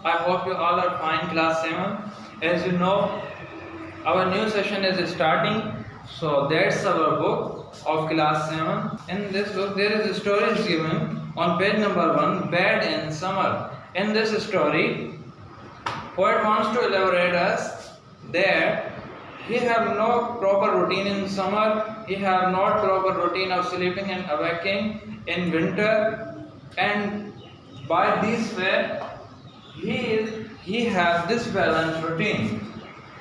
I hope you all are fine, class 7. As you know, our new session is starting. So that's our book of class 7. In this book, there is a story is given on page number 1, Bad in Summer. In this story, poet wants to elaborate us that he have no proper routine in summer, he have not proper routine of sleeping and awaking in winter, and by this way he has this balanced routine,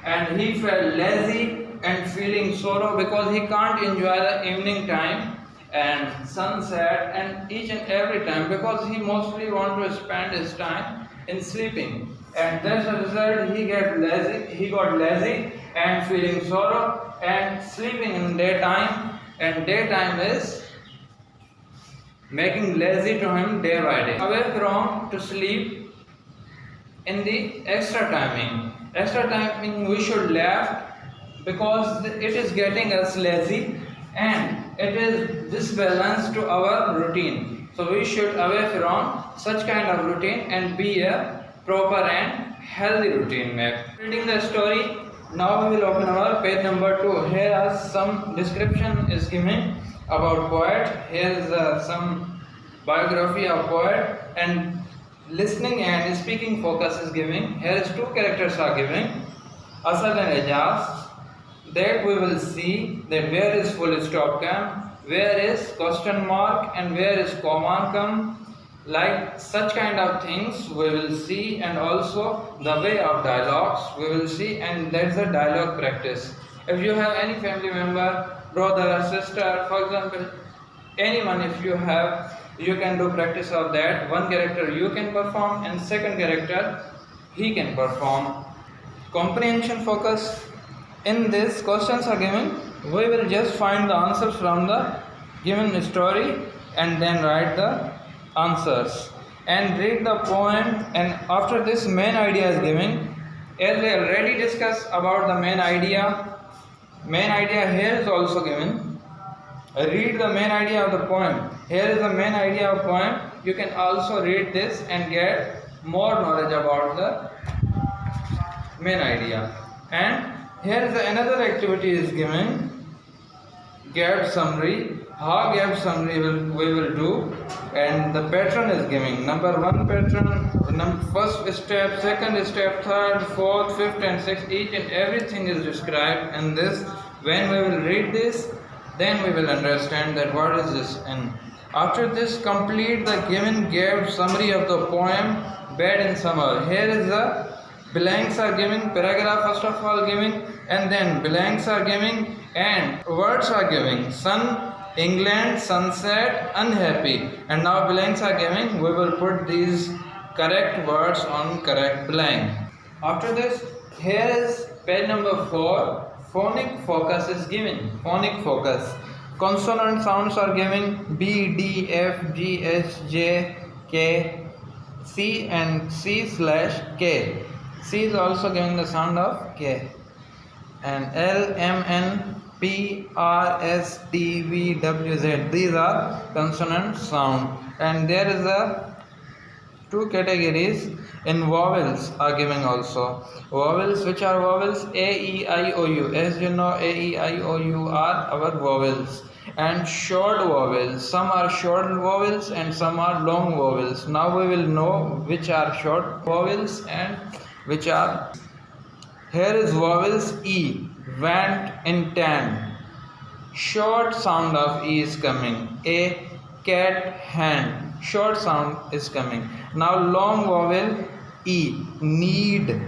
and he felt lazy and feeling sorrow because he can't enjoy the evening time and sunset and each and every time because he mostly want to spend his time in sleeping, and as a result he got lazy and feeling sorrow and sleeping in daytime, and daytime is making lazy to him day by day. Away from to sleep in the extra timing. Extra timing we should laugh because it is getting us lazy and it is disbalance to our routine. So we should away from such kind of routine and be a proper and healthy routine mate. Reading the story, now we will open our page number 2. Here are some description is given about poet. Here is some biography of poet, and listening and speaking focus is given. Here is 2 characters are given, Asad and Ejaz. That we will see that where is full stop come, where is question mark, and where is comma come. Like such kind of things we will see, and also the way of dialogues we will see, and that's a dialogue practice. If you have any family member, brother, sister, for example, anyone, if you have, you can do practice of that. One character you can perform and second character he can perform. Comprehension focus. In this questions are given, we will just find the answers from the given story and then write the answers and read the poem, and after this main idea is given. As we already discussed about the main idea here is also given. Read the main idea of the poem. Here is the main idea of poem. You can also read this and get more knowledge about the main idea. And here is another activity is given, gap summary. How gap summary we will do, and the pattern is given. Number 1 pattern, first step, second step, third, fourth, fifth and sixth, each and everything is described in this. When we will read this, then we will understand that what is this. And after this, complete the given gap summary of the poem Bad in Summer. Here is the blanks are given, paragraph first of all given, and then blanks are given and words are given. Sun, England, sunset, unhappy, and now blanks are given. We will put these correct words on correct blank. After this, here is page number 4. Phonic focus is given. Phonic focus. Consonant sounds are given, B, D, F, G, H, J, K, C and C/K. C is also giving the sound of K. And L, M, N, P, R, S, T, V, W, Z. These are consonant sound. And there is a 2 categories in vowels are given also. Vowels, which are vowels? A, E, I, O, U. As you know, A, E, I, O, U are our vowels. And short vowels. Some are short vowels and some are long vowels. Now we will know which are short vowels and which are. Here is vowels E. Went in tan. Short sound of E is coming. A, cat, hand. Short sound is coming. Now long vowel E. Need.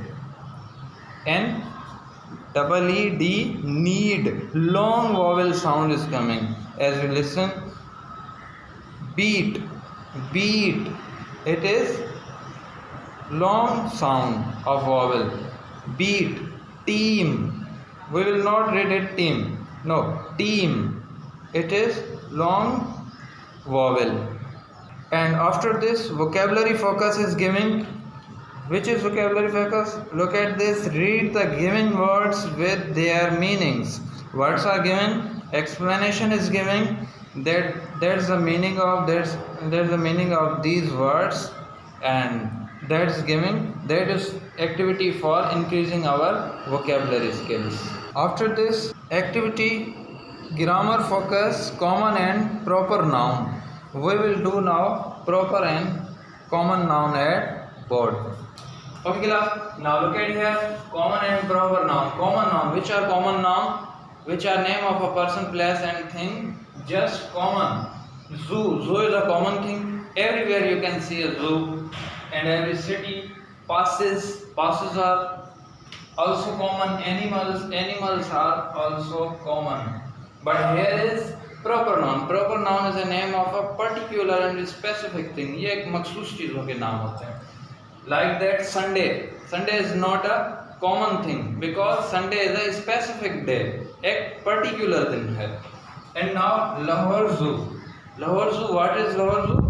N, double E, D, need. Long vowel sound is coming. As you listen. Beat. Beat. It is long sound of vowel. Beat. Team. We will not read it team. No, team. It is long vowel. And after this, vocabulary focus is given. Which is vocabulary focus? Look at this. Read the given words with their meanings. Words are given. Explanation is given. There's the meaning of these words, and that is giving, that is activity for increasing our vocabulary skills. After this activity, grammar focus, common and proper noun. We will do now proper and common noun at board. Okay class, now look at here, common and proper noun. Common noun, which are common noun? Which are name of a person, place and thing, just common. Zoo, zoo is a common thing. Everywhere you can see a zoo, and every city. Passes, passes are also common. Animals, animals are also common. But here is proper noun. Proper noun is a name of a particular and specific thing. ये एक मखसूस चीज़ों के नाम होते हैं. Like that Sunday. Sunday is not a common thing because Sunday is a specific day. एक particular दिन है. And now Lahore Zoo. Lahore Zoo. What is Lahore Zoo?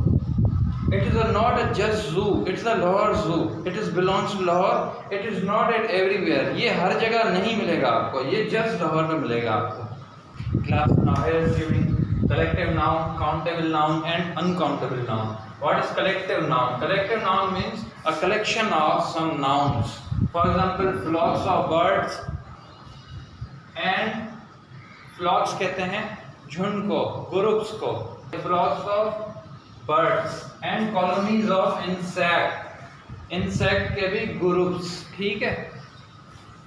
It is not a just zoo. It's a Lahore Zoo. It is belongs to Lahore. It is not at everywhere. ये हर जगह नहीं मिलेगा आपको. ये just Lahore में मिलेगा आपको. Class, now here is giving collective noun, countable noun and uncountable noun. What is collective noun? Collective noun means a collection of some nouns. For example, flocks of birds, and flocks कहते हैं झुंड को, groups को. Flocks of birds and colonies of insect. Insect के भी groups. ठीक है.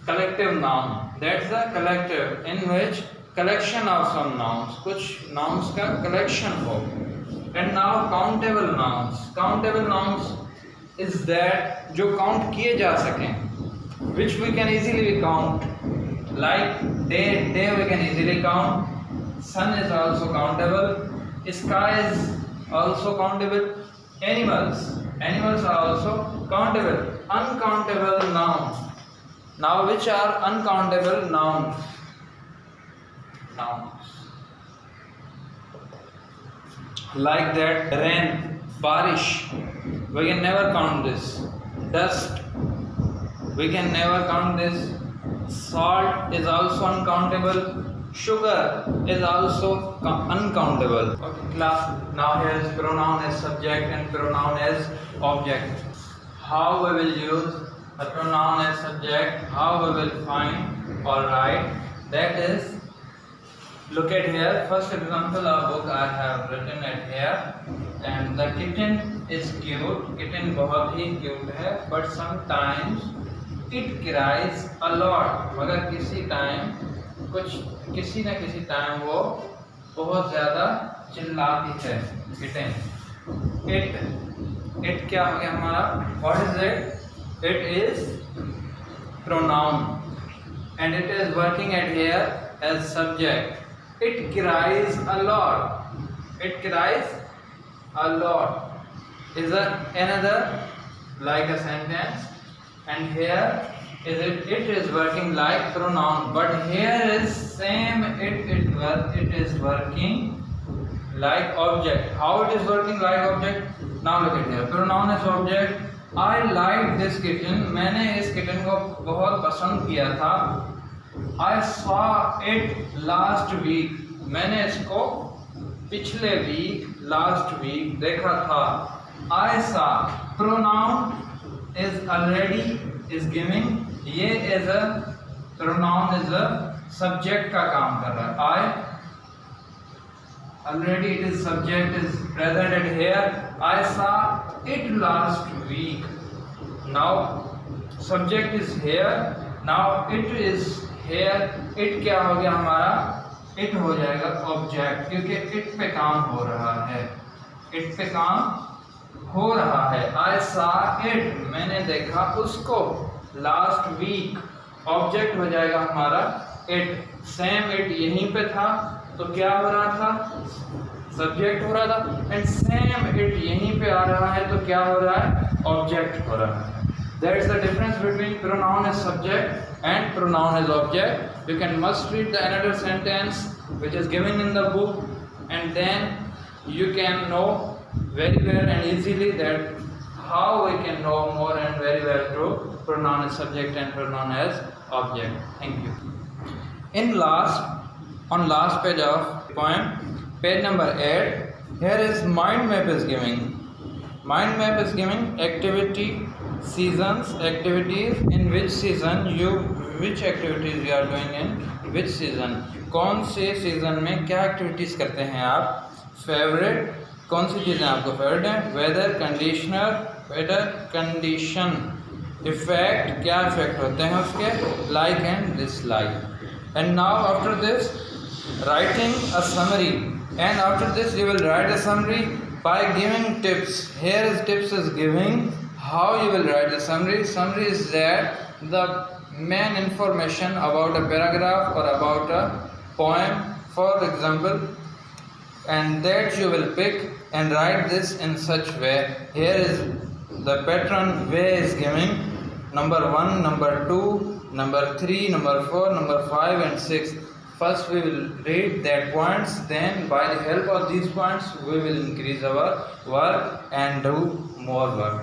Collective noun. That's the collective in which collection of some nouns. कुछ nouns का collection हो. And now countable nouns. Countable nouns is that जो count किए जा सकें, which we can easily count. Like day we can easily count. Sun is also countable. Sky is also countable. Animals are also countable. Uncountable nouns. Now which are uncountable nouns? Like that rain, barish, we can never count this. Dust, we can never count this. Salt is also uncountable. Sugar is also uncountable. Okay class, now here is pronoun as subject and pronoun as object. How we will use a pronoun as subject, how we will find or write, that is, look at here. First example of book I have written at here, and the kitten is cute. Kitten बहुत ही cute है, but sometimes it cries a lot. मगर किसी न किसी time वो बहुत ज़्यादा चिल्लाती है. kitten. It क्या हो गया हमारा? What is it? It is pronoun, and it is working at here as subject. It cries a lot. It cries a lot is another like a sentence, and here is it is working like pronoun, but here is same it is working like object. How it is working like object? Now look at here. Pronoun is object. I like this kitten. मैंने इस kitten को बहुत पसंद किया था. I saw it last week. मैंने इसको पिछले week, last week देखा था. I saw. Pronoun is already is giving. ये is a pronoun is a subject का काम कर रहा है. I already it is subject is presented here. I saw it last week. Now subject is here. Now it is here. It क्या हो गया हमारा? It हो जाएगा object, क्योंकि it पे काम हो रहा है. It पे काम हो रहा है. I saw it. मैंने देखा उसको. Last week. Object हो जाएगा हमारा it. Same it यहीं पे था, तो क्या हो रहा था? Subject हो रहा था. And same it यहीं पे आ रहा है, तो क्या हो रहा है? Object हो रहा है. That is the difference between pronoun as subject and pronoun as object. You can must read the another sentence which is given in the book, and then you can know very well and easily that how we can know more and very well through pronoun as subject and pronoun as object. Thank you. On last page of poem, page number 8, here is mind map is giving. Mind map is giving activity seasons, activities in which season which activities you are doing in which season. कौन से season में क्या activities करते हैं आप. Favourite, कौन सी चीज़ें आपको फेवरेट हैं. वेदर कंडीशन, इफेक्ट, क्या इफेक्ट होते हैं उसके. Like and dislike. And now after this writing a summary, and after this you will write a summary by giving tips. Here is tips is giving how you will write the summary. Summary is that the main information about a paragraph or about a poem, for example, and that you will pick and write this in such way. Here is the pattern way is giving number 1, number 2, number 3, number 4, number 5 and 6. First we will read that points, then by the help of these points we will increase our work and do more work.